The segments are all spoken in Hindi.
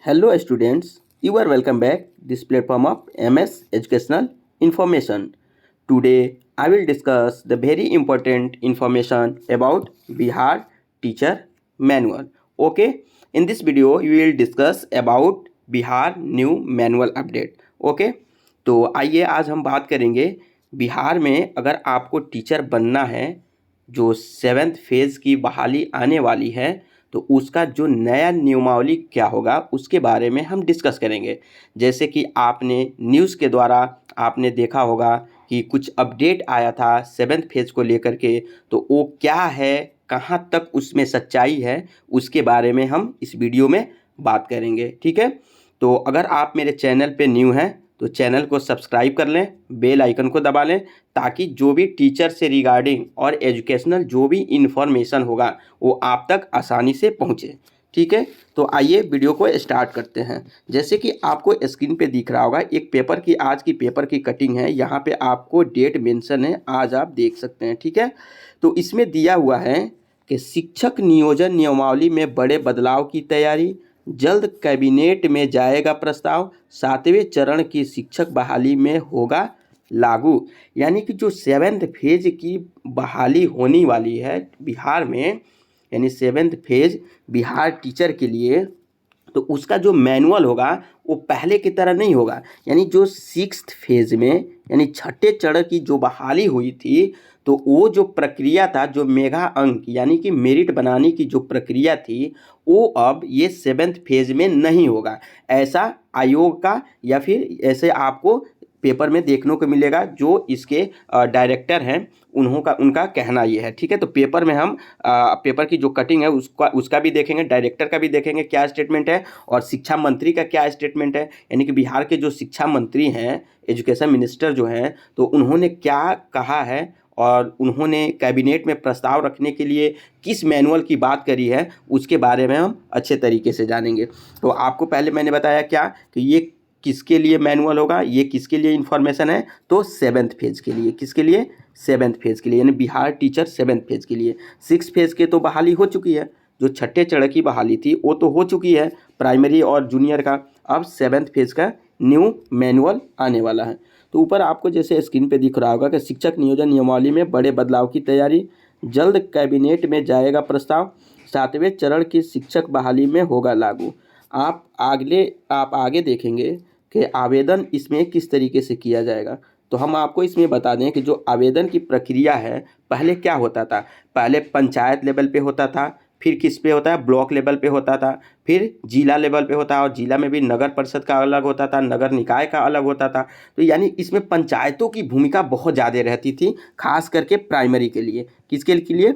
Hello students, you are welcome back this platform of MS Educational Information. Today I will discuss the very important information about Bihar Teacher Manual. Okay, in this video we will discuss about Bihar new manual update. Okay, तो आइए आज हम बात करेंगे बिहार में अगर आपको टीचर बनना है, जो 7th फेज़ की बहाली आने वाली है, तो उसका जो नया नियमावली क्या होगा उसके बारे में हम डिस्कस करेंगे। जैसे कि आपने न्यूज़ के द्वारा आपने देखा होगा कि कुछ अपडेट आया था 7th फेज़ को लेकर के, तो वो क्या है, कहाँ तक उसमें सच्चाई है, उसके बारे में हम इस वीडियो में बात करेंगे। ठीक है, तो अगर आप मेरे चैनल पे न्यू हैं तो चैनल को सब्सक्राइब कर लें, बेल आइकन को दबा लें, ताकि जो भी टीचर से रिगार्डिंग और एजुकेशनल जो भी इन्फॉर्मेशन होगा वो आप तक आसानी से पहुंचे। ठीक है, तो आइए वीडियो को स्टार्ट करते हैं। जैसे कि आपको स्क्रीन पे दिख रहा होगा एक पेपर की, आज की पेपर की कटिंग है। यहाँ पे आपको डेट मेंशन है, आज आप देख सकते हैं। ठीक है, तो इसमें दिया हुआ है कि शिक्षक नियोजन नियमावली में बड़े बदलाव की तैयारी, जल्द कैबिनेट में जाएगा प्रस्ताव, 7वें चरण की शिक्षक बहाली में होगा लागू। यानी कि जो 7th फेज की बहाली होने वाली है बिहार में, यानी 7th फेज बिहार टीचर के लिए, तो उसका जो मैनुअल होगा वो पहले की तरह नहीं होगा। यानी जो 6th फेज में यानी 6ठे चरण की जो बहाली हुई थी, तो वो जो प्रक्रिया था, जो मेगा अंक यानी कि मेरिट बनाने की जो प्रक्रिया थी, वो अब ये 7th फेज में नहीं होगा। ऐसा आयोग का या फिर ऐसे आपको पेपर में देखने को मिलेगा। जो इसके डायरेक्टर हैं उनका कहना ये है। ठीक है, तो पेपर में हम पेपर की जो कटिंग है उसका भी देखेंगे, डायरेक्टर का भी देखेंगे क्या स्टेटमेंट है, और शिक्षा मंत्री का क्या स्टेटमेंट है। यानी कि बिहार के जो शिक्षा मंत्री हैं, एजुकेशन मिनिस्टर जो हैं, तो उन्होंने क्या कहा है और उन्होंने कैबिनेट में प्रस्ताव रखने के लिए किस मैनुअल की बात करी है, उसके बारे में हम अच्छे तरीके से जानेंगे। तो आपको पहले मैंने बताया क्या कि ये किसके लिए मैनुअल होगा, ये किसके लिए इन्फॉर्मेशन है, तो 7th फेज के लिए। किसके लिए? 7th फेज के लिए, यानी बिहार टीचर 7th फेज के लिए। 6th फेज के तो बहाली हो चुकी है, जो 6ठे चरण की बहाली थी वो तो हो चुकी है, प्राइमरी और जूनियर का। अब 7th फेज का न्यू मैनुअल आने वाला है। तो ऊपर आपको जैसे स्क्रीन पे दिख रहा होगा कि शिक्षक नियोजन नियमावली में बड़े बदलाव की तैयारी, जल्द कैबिनेट में जाएगा प्रस्ताव, 7वें चरण की शिक्षक बहाली में होगा लागू। आप आगे देखेंगे कि आवेदन इसमें किस तरीके से किया जाएगा। तो हम आपको इसमें बता दें कि जो आवेदन की प्रक्रिया है, पहले क्या होता था, पहले पंचायत लेवल पे होता था, फिर किस पे होता है, ब्लॉक लेवल पे होता था, फिर जिला लेवल पे होता है, और जिला में भी नगर परिषद का अलग होता था, नगर निकाय का अलग होता था। तो यानी इसमें पंचायतों की भूमिका बहुत ज़्यादा रहती थी, खास करके प्राइमरी के लिए। किसके लिए?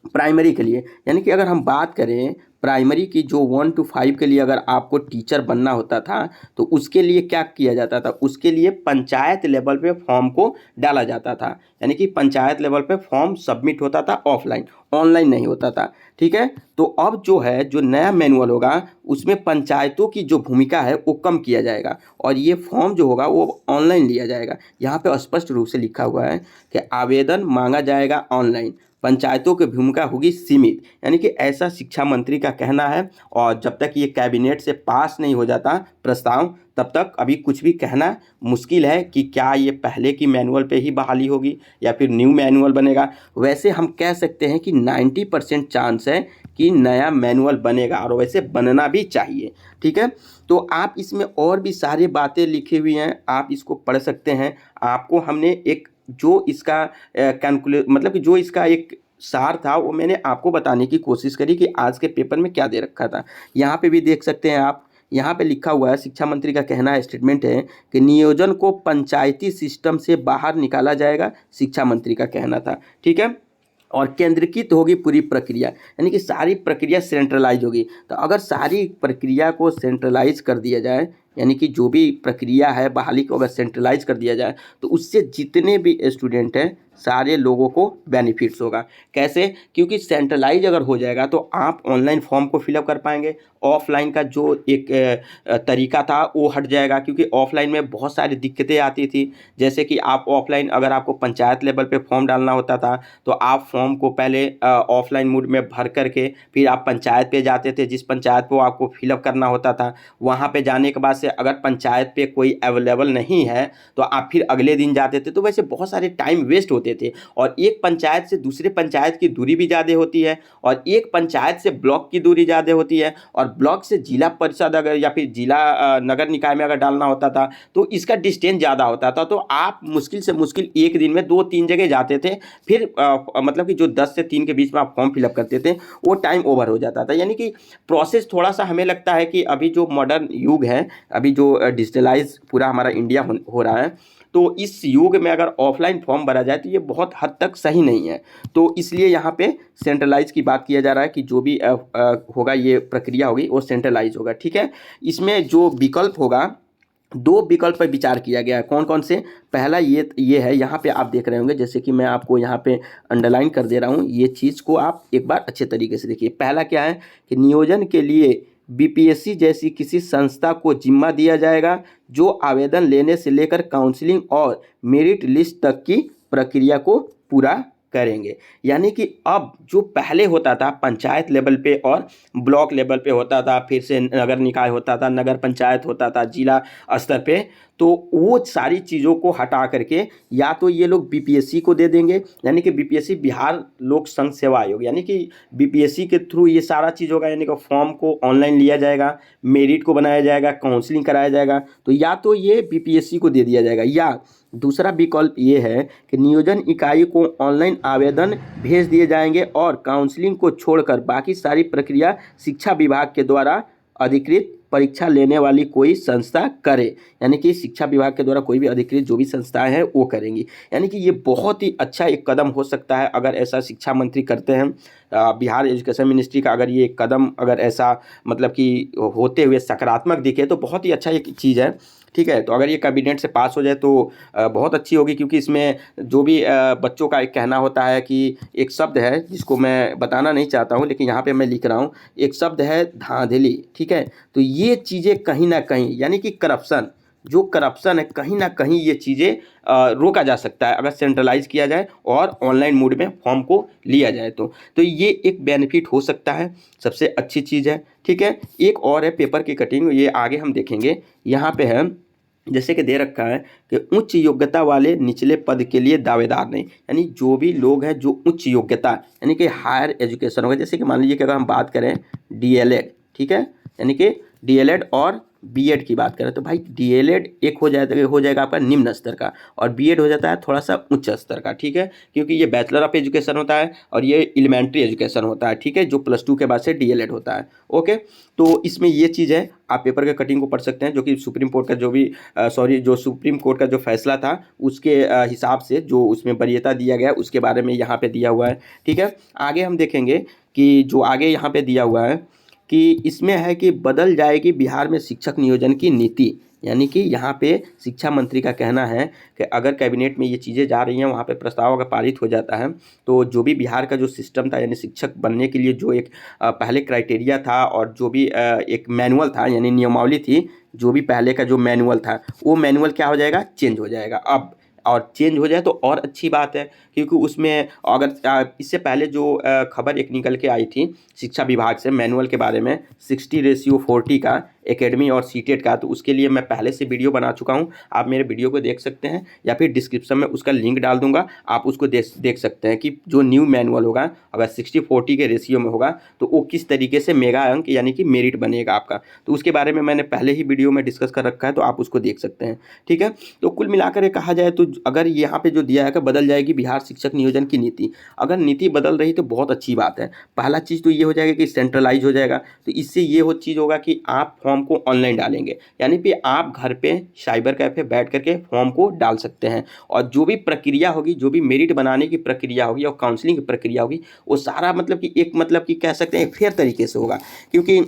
प्राइमरी के लिए। यानी कि अगर हम बात करें प्राइमरी की, जो 1 to 5 के लिए अगर आपको टीचर बनना होता था, तो उसके लिए क्या किया जाता था, उसके लिए पंचायत लेवल पे फॉर्म को डाला जाता था। यानी कि पंचायत लेवल पे फॉर्म सबमिट होता था ऑफलाइन, ऑनलाइन नहीं होता था। ठीक है, तो अब जो है, जो नया मैनुअल होगा उसमें पंचायतों की जो भूमिका है वो कम किया जाएगा, और ये फॉर्म जो होगा वो ऑनलाइन लिया जाएगा। यहाँ पे स्पष्ट रूप से लिखा हुआ है कि आवेदन मांगा जाएगा ऑनलाइन, पंचायतों की भूमिका होगी सीमित। यानी कि ऐसा शिक्षा मंत्री का कहना है, और जब तक ये कैबिनेट से पास नहीं हो जाता प्रस्ताव, तब तक अभी कुछ भी कहना मुश्किल है कि क्या ये पहले की मैनुअल पे ही बहाली होगी या फिर न्यू मैनुअल बनेगा। वैसे हम कह सकते हैं कि 90% चांस है कि नया मैनुअल बनेगा, और वैसे बनना भी चाहिए। ठीक है, तो आप इसमें और भी सारी बातें लिखी हुई हैं, आप इसको पढ़ सकते हैं। आपको हमने एक जो इसका मतलब कि जो इसका एक सार था वो मैंने आपको बताने की कोशिश करी कि आज के पेपर में क्या दे रखा था। यहाँ पे भी देख सकते हैं आप, यहाँ पे लिखा हुआ है, शिक्षा मंत्री का कहना है, स्टेटमेंट है कि नियोजन को पंचायती सिस्टम से बाहर निकाला जाएगा, शिक्षा मंत्री का कहना था। ठीक है, और केंद्रीकृत होगी पूरी प्रक्रिया, यानी कि सारी प्रक्रिया सेंट्रलाइज होगी। तो अगर सारी प्रक्रिया को सेंट्रलाइज कर दिया जाए, यानी कि जो भी प्रक्रिया है बहाली को अगर सेंट्रलाइज कर दिया जाए तो उससे जितने भी स्टूडेंट हैं सारे लोगों को बेनिफिट्स होगा। कैसे? क्योंकि सेंट्रलाइज अगर हो जाएगा तो आप ऑनलाइन फॉर्म को फिलअप कर पाएंगे, ऑफलाइन का जो एक तरीका था वो हट जाएगा, क्योंकि ऑफलाइन में बहुत सारी दिक्कतें आती थी। जैसे कि आप ऑफलाइन अगर आपको पंचायत लेवल पे फॉर्म डालना होता था तो आप फॉर्म को पहले ऑफलाइन मोड में भर करके फिर आप पंचायत पे जाते थे, जिस पंचायत को आपको फिलअप करना होता था। वहाँ पे जाने के बाद से अगर पंचायत पे कोई अवेलेबल नहीं है तो आप फिर अगले दिन जाते थे। तो वैसे बहुत सारे टाइम वेस्ट होते थे और एक पंचायत से दूसरे पंचायत की दूरी भी ज़्यादा होती है और एक पंचायत से ब्लॉक की दूरी ज़्यादा होती है और ब्लॉक से जिला परिषद अगर या फिर जिला नगर निकाय में अगर डालना होता था तो इसका डिस्टेंस ज़्यादा होता था। तो आप मुश्किल से मुश्किल एक दिन में 2-3 जगह जाते थे, फिर मतलब कि जो 10 से 3 के बीच में आप फॉर्म फिलअप करते थे वो टाइम ओवर हो जाता था। यानी कि प्रोसेस थोड़ा सा हमें लगता है कि अभी जो मॉडर्न युग है, अभी जो डिजिटलाइज पूरा हमारा इंडिया हो रहा है, तो इस युग में अगर ऑफलाइन फॉर्म भरा जाए तो ये बहुत हद तक सही नहीं है। तो इसलिए यहाँ पे सेंट्रलाइज की बात किया जा रहा है कि जो भी होगा ये प्रक्रिया होगी वो सेंट्रलाइज होगा। ठीक है, इसमें जो विकल्प होगा 2 विकल्प पर विचार किया गया है। कौन कौन से? पहला ये है, यहाँ पे आप देख रहे होंगे, जैसे कि मैं आपको यहाँ पे अंडरलाइन कर दे रहा हूँ, ये चीज़ को आप एक बार अच्छे तरीके से देखिए। पहला क्या है कि नियोजन के लिए बीपीएससी जैसी किसी संस्था को जिम्मा दिया जाएगा जो आवेदन लेने से लेकर काउंसलिंग और मेरिट लिस्ट तक की प्रक्रिया को पूरा करेंगे। यानी कि अब जो पहले होता था पंचायत लेवल पे और ब्लॉक लेवल पे होता था, फिर से नगर निकाय होता था, नगर पंचायत होता था, जिला स्तर पे, तो वो सारी चीज़ों को हटा करके या तो ये लोग बीपीएससी को दे देंगे, यानी कि बीपीएससी बिहार लोक संघ सेवा आयोग, यानी कि बीपीएससी के थ्रू ये सारा चीज़ होगा। यानी कि फॉर्म को ऑनलाइन लिया जाएगा, मेरिट को बनाया जाएगा, काउंसलिंग कराया जाएगा, तो या तो ये बीपीएससी को दे दिया जाएगा या दूसरा विकल्प ये है कि नियोजन इकाई को ऑनलाइन आवेदन भेज दिए जाएंगे और काउंसलिंग को छोड़कर बाकी सारी प्रक्रिया शिक्षा विभाग के द्वारा अधिकृत परीक्षा लेने वाली कोई संस्था करे। यानी कि शिक्षा विभाग के द्वारा कोई भी अधिकृत जो भी संस्थाएं हैं वो करेंगी। यानी कि ये बहुत ही अच्छा एक कदम हो सकता है अगर ऐसा शिक्षा मंत्री करते हैं। बिहार एजुकेशन मिनिस्ट्री का अगर ये कदम अगर ऐसा मतलब कि होते हुए सकारात्मक दिखे तो बहुत ही अच्छा एक चीज़ है। ठीक है, तो अगर ये कैबिनेट से पास हो जाए तो बहुत अच्छी होगी, क्योंकि इसमें जो भी बच्चों का एक कहना होता है कि एक शब्द है जिसको मैं बताना नहीं चाहता हूँ लेकिन यहाँ पे मैं लिख रहा हूँ, एक शब्द है धांधली। ठीक है, तो ये चीज़ें कहीं ना कहीं, यानी कि करप्शन, जो करप्शन है कहीं ना कहीं ये चीज़ें रोका जा सकता है अगर सेंट्रलाइज किया जाए और ऑनलाइन मोड में फॉर्म को लिया जाए तो ये एक बेनिफिट हो सकता है, सबसे अच्छी चीज़ है। ठीक है, एक और है पेपर की कटिंग, ये आगे हम देखेंगे। यहाँ पे है जैसे कि दे रखा है कि उच्च योग्यता वाले निचले पद के लिए दावेदार नहीं, यानी जो भी लोग हैं जो उच्च योग्यता यानी कि हायर एजुकेशन होगा, जैसे कि मान लीजिए कि अगर हम बात करें डीएलएड, ठीक है, यानी कि डीएलएड और बीएड की बात करें तो भाई डीएलएड एक हो जाएगा आपका निम्न स्तर का और बीएड हो जाता है थोड़ा सा उच्च स्तर का। ठीक है, क्योंकि ये बैचलर ऑफ एजुकेशन होता है और ये एलिमेंट्री एजुकेशन होता है। ठीक है, जो +2 के बाद से डीएलएड होता है। ओके, तो इसमें ये चीज़ है, आप पेपर के कटिंग को पढ़ सकते हैं, जो कि सुप्रीम कोर्ट का जो सुप्रीम कोर्ट का जो फैसला था उसके हिसाब से जो उसमें वरीयता दिया गया उसके बारे में यहाँ पे दिया हुआ है। ठीक है, आगे हम देखेंगे कि जो आगे यहाँ पे दिया हुआ है कि इसमें है कि बदल जाएगी बिहार में शिक्षक नियोजन की नीति। यानी कि यहाँ पे शिक्षा मंत्री का कहना है कि अगर कैबिनेट में ये चीज़ें जा रही हैं, वहाँ पे प्रस्ताव अगर पारित हो जाता है तो जो भी बिहार का जो सिस्टम था, यानी शिक्षक बनने के लिए जो एक पहले क्राइटेरिया था और जो भी एक मैनुअल था यानी नियमावली थी, जो भी पहले का जो मैनुअल था वो मैनुअल क्या हो जाएगा, चेंज हो जाएगा अब। और चेंज हो जाए तो और अच्छी बात है, क्योंकि उसमें अगर इससे पहले जो खबर एक निकल के आई थी शिक्षा विभाग से मैनुअल के बारे में 60:40 का एकेडमी और सीटेट का, तो उसके लिए मैं पहले से वीडियो बना चुका हूं, आप मेरे वीडियो को देख सकते हैं या फिर डिस्क्रिप्शन में उसका लिंक डाल दूंगा, आप उसको देख सकते हैं कि जो न्यू मैनुअल होगा अगर 60:40 के रेशियो में होगा तो वो किस तरीके से मेगा अंक यानी कि मेरिट बनेगा आपका। तो उसके बारे में मैंने पहले ही वीडियो में डिस्कस कर रखा है, तो आप उसको देख सकते हैं। ठीक है, तो कुल मिलाकर ये कहा जाए तो अगर यहाँ पे जो दिया है कि बदल जाएगी बिहार शिक्षक नियोजन की नीति, अगर नीति बदल रही तो बहुत अच्छी बात है। पहला चीज़ तो ये हो जाएगा कि सेंट्रलाइज हो जाएगा, तो इससे ये हो चीज़ होगा कि आप फॉर्म को ऑनलाइन डालेंगे, यानी कि आप घर पे साइबर कैफे बैठ करके फॉर्म को डाल सकते हैं और जो भी प्रक्रिया होगी, जो भी मेरिट बनाने की प्रक्रिया होगी और काउंसलिंग की प्रक्रिया होगी, वो सारा मतलब कि एक मतलब कि कह सकते हैं फेयर तरीके से होगा। क्योंकि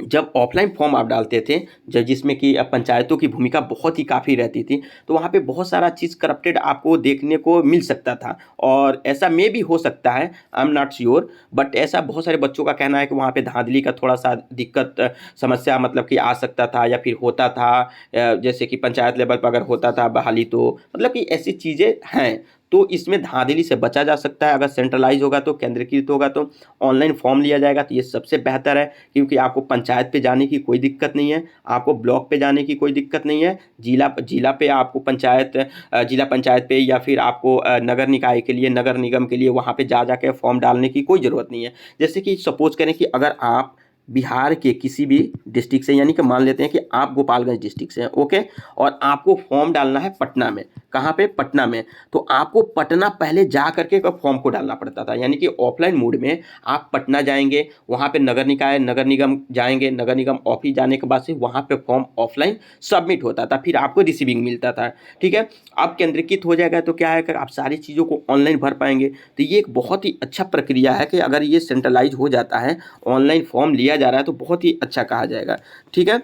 जब ऑफलाइन फॉर्म आप डालते थे, जब जिसमें कि पंचायतों की भूमिका बहुत ही काफ़ी रहती थी, तो वहाँ पे बहुत सारा चीज़ करप्टेड आपको देखने को मिल सकता था। और ऐसा मे भी हो सकता है, I am not sure, but ऐसा बहुत सारे बच्चों का कहना है कि वहाँ पे धांधली का थोड़ा-सा दिक्कत समस्या मतलब कि आ सकता था या फिर होता था। जैसे कि पंचायत लेवल पर अगर होता था बहाली, तो मतलब कि ऐसी चीज़ें हैं। तो इसमें धांधली से बचा जा सकता है, अगर सेंट्रलाइज़ होगा तो, केंद्रीकृत होगा तो, ऑनलाइन फॉर्म लिया जाएगा तो ये सबसे बेहतर है। क्योंकि आपको पंचायत पे जाने की कोई दिक्कत नहीं है, आपको ब्लॉक पे जाने की कोई दिक्कत नहीं है, जिला जिला पे आपको पंचायत जिला पंचायत पे या फिर आपको नगर निकाय के लिए, नगर निगम के लिए वहाँ पे जा के फॉर्म डालने की कोई ज़रूरत नहीं है। जैसे कि सपोज़ करें कि अगर आप बिहार के किसी भी डिस्ट्रिक्ट से, यानी कि मान लेते हैं कि आप गोपालगंज डिस्ट्रिक्ट से हैं, ओके, और आपको फॉर्म डालना है पटना में। कहाँ पे? पटना में। तो आपको पटना पहले जा करके फॉर्म को डालना पड़ता था, यानी कि ऑफलाइन मोड में आप पटना जाएंगे, वहाँ पे नगर निकाय, नगर निगम जाएंगे, नगर निगम ऑफिस जाने के बाद से वहाँ पे फॉर्म ऑफलाइन सबमिट होता था, फिर आपको रिसीविंग मिलता था। ठीक है, अब केंद्रीकृत हो जाएगा तो क्या है कि आप सारी चीज़ों को ऑनलाइन भर पाएंगे। तो ये एक बहुत ही अच्छा प्रक्रिया है कि अगर ये सेंट्रलाइज हो जाता है, ऑनलाइन फॉर्म लिया जा रहा है, तो बहुत ही अच्छा कहा जाएगा। ठीक है,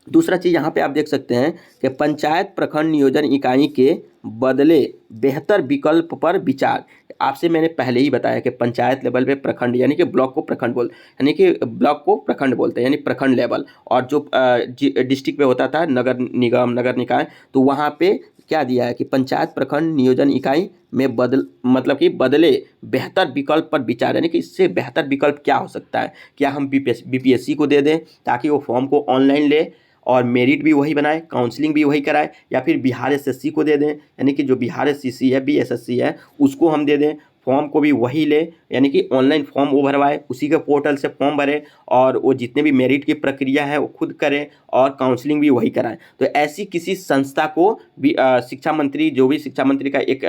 दूसरा चीज़ यहाँ पे आप देख सकते हैं कि पंचायत प्रखंड नियोजन इकाई के बदले बेहतर विकल्प पर विचार। आपसे मैंने पहले ही बताया कि पंचायत लेवल पे प्रखंड, यानी कि ब्लॉक को प्रखंड बोल, यानी कि ब्लॉक को प्रखंड बोलते हैं, यानी प्रखंड लेवल। और जो डिस्ट्रिक्ट पे होता था नगर निगम, नगर निकाय, तो वहाँ पे क्या दिया है कि पंचायत प्रखंड नियोजन इकाई में बदल मतलब कि बदले बेहतर विकल्प पर विचार, यानी कि इससे बेहतर विकल्प क्या हो सकता है? क्या हम बीपीएससी को दे दें ताकि वो फॉर्म को ऑनलाइन ले और मेरिट भी वही बनाए, काउंसलिंग भी वही कराए, या फिर बिहार एसएससी को दे दें, यानी कि जो बिहार एससीसी है, बीएसएससी है, उसको हम दे दें, फॉर्म को भी वही ले, यानी कि ऑनलाइन फॉर्म वो भरवाए, उसी के पोर्टल से फॉर्म भरे, और वो जितने भी मेरिट की प्रक्रिया है वो खुद करें, और काउंसलिंग भी वही कराएं। तो ऐसी किसी संस्था को भी शिक्षा मंत्री, जो भी शिक्षा मंत्री का एक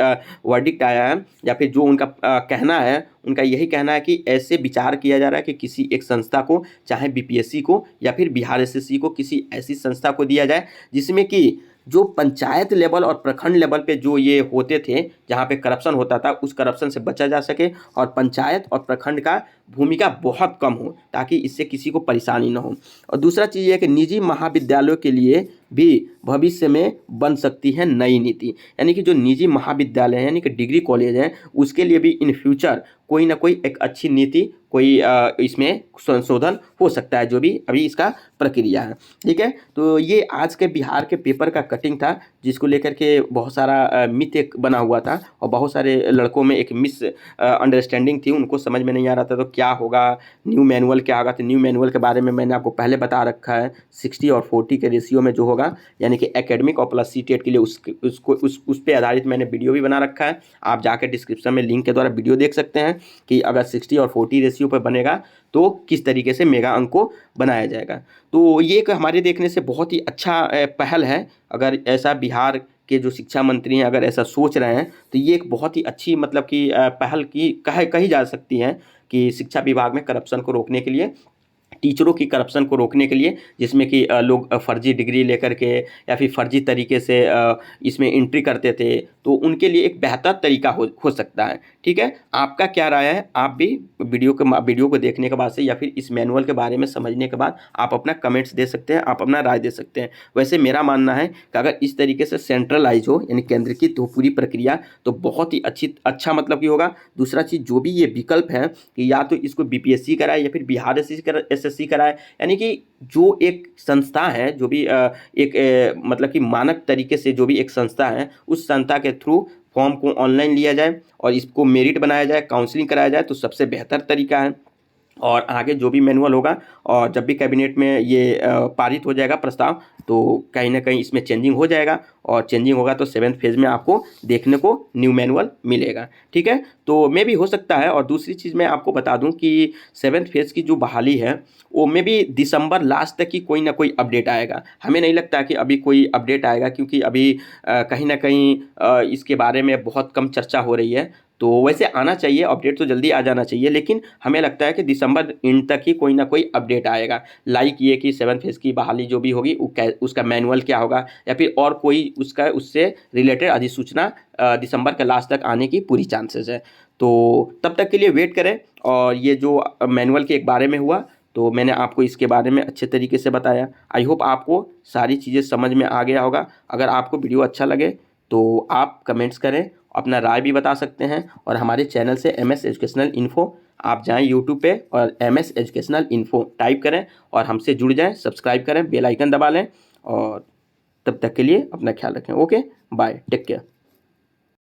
वर्डिक्ट आया है, या फिर जो उनका कहना है, उनका यही कहना है कि ऐसे विचार किया जा रहा है कि किसी एक संस्था को, चाहे बीपीएससी को या फिर बिहार एसएससी को, किसी ऐसी संस्था को दिया जाए जिसमें कि जो पंचायत लेवल और प्रखंड लेवल पे जो ये होते थे, जहाँ पे करप्शन होता था, उस करप्शन से बचा जा सके, और पंचायत और प्रखंड का भूमिका बहुत कम हो, ताकि इससे किसी को परेशानी ना हो। और दूसरा चीज़ ये है कि निजी महाविद्यालयों के लिए भी भविष्य में बन सकती है नई नीति, यानी कि जो निजी महाविद्यालय हैं, यानी कि डिग्री कॉलेज हैं, उसके लिए भी इन फ्यूचर कोई ना कोई एक अच्छी नीति, कोई इसमें संशोधन हो सकता है, जो भी अभी इसका प्रक्रिया है। ठीक है, तो ये आज के बिहार के पेपर का कटिंग था, जिसको लेकर के बहुत सारा मिथ एक बना हुआ था, और बहुत सारे लड़कों में एक मिस अंडरस्टैंडिंग थी, उनको समझ में नहीं आ रहा था तो क्या होगा, न्यू मैनुअल क्या होगा। तो न्यू मैनुअल के बारे में मैंने आपको पहले बता रखा है, 60 और 40 के रेशियो में जो होगा, यानी कि एकेडमिक और प्लस सीटेट के लिए उस पे आधारित मैंने वीडियो भी बना रखा है। आप जाकर डिस्क्रिप्शन में लिंक के द्वारा वीडियो देख सकते हैं कि अगर 60 और 40 रेशियो पर बनेगा तो किस तरीके से मेगा अंक को बनाया जाएगा। तो ये एक हमारे देखने से बहुत ही अच्छा पहल है। अगर ऐसा बिहार के जो शिक्षा मंत्री हैं अगर ऐसा सोच रहे हैं, तो ये एक बहुत ही अच्छी मतलब कि पहल की कही जा सकती है कि शिक्षा विभाग में करप्शन को रोकने के लिए, टीचरों की करप्शन को रोकने के लिए, जिसमें कि लोग फर्जी डिग्री लेकर के या फिर फर्जी तरीके से इसमें एंट्री करते थे, तो उनके लिए एक बेहतर तरीका हो सकता है। ठीक है, आपका क्या राय है? आप भी वीडियो को देखने के बाद से या फिर इस मैनुअल के बारे में समझने के बाद आप अपना कमेंट्स दे सकते हैं, आप अपना राय दे सकते हैं। वैसे मेरा मानना है कि अगर इस तरीके से सेंट्रलाइज हो, यानी केंद्रीकृत हो पूरी प्रक्रिया, तो बहुत ही अच्छा मतलब कि होगा। दूसरा चीज़, जो भी ये विकल्प है कि या तो इसको बीपीएससी कराए या फिर बिहार एसएससी कराए, यानी कि जो एक संस्था है, जो भी एक मतलब कि मानक तरीके से जो भी एक संस्था है, उस संस्था के थ्रू फॉर्म को ऑनलाइन लिया जाए और इसको मेरिट बनाया जाए, काउंसलिंग कराया जाए, तो सबसे बेहतर तरीका है। और आगे जो भी मैनुअल होगा, और जब भी कैबिनेट में ये पारित हो जाएगा प्रस्ताव, तो कहीं ना कहीं इसमें चेंजिंग हो जाएगा, और चेंजिंग होगा तो 7th फेज़ में आपको देखने को न्यू मैनुअल मिलेगा। ठीक है, तो मे भी हो सकता है। और दूसरी चीज़ मैं आपको बता दूं कि 7th फेज़ की जो बहाली है, वो में भी दिसंबर लास्ट तक ही कोई ना कोई अपडेट आएगा। हमें नहीं लगता कि अभी कोई अपडेट आएगा, क्योंकि अभी कहीं ना कहीं इसके बारे में बहुत कम चर्चा हो रही है। तो वैसे आना चाहिए अपडेट, तो जल्दी आ जाना चाहिए, लेकिन हमें लगता है कि दिसंबर एंड तक ही कोई ना कोई अपडेट आएगा। लाइक ये कि 7th फेज़ की बहाली जो भी होगी उसका मैनुअल क्या होगा, या फिर और कोई उससे रिलेटेड अधिसूचना दिसंबर के लास्ट तक आने की पूरी चांसेस है। तो तब तक के लिए वेट करें। और ये जो मैनुअल के एक बारे में हुआ, तो मैंने आपको इसके बारे में अच्छे तरीके से बताया। आई होप आपको सारी चीज़ें समझ में आ गया होगा। अगर आपको वीडियो अच्छा लगे तो आप कमेंट्स करें, अपना राय भी बता सकते हैं। और हमारे चैनल से MS एजुकेशनल इन्फो आप जाएं यूट्यूब पे और MS एजुकेशनल इन्फो टाइप करें और हमसे जुड़ जाएं, सब्सक्राइब करें, बेल आइकन दबा लें। और तब तक के लिए अपना ख्याल रखें। Okay, bye, take care.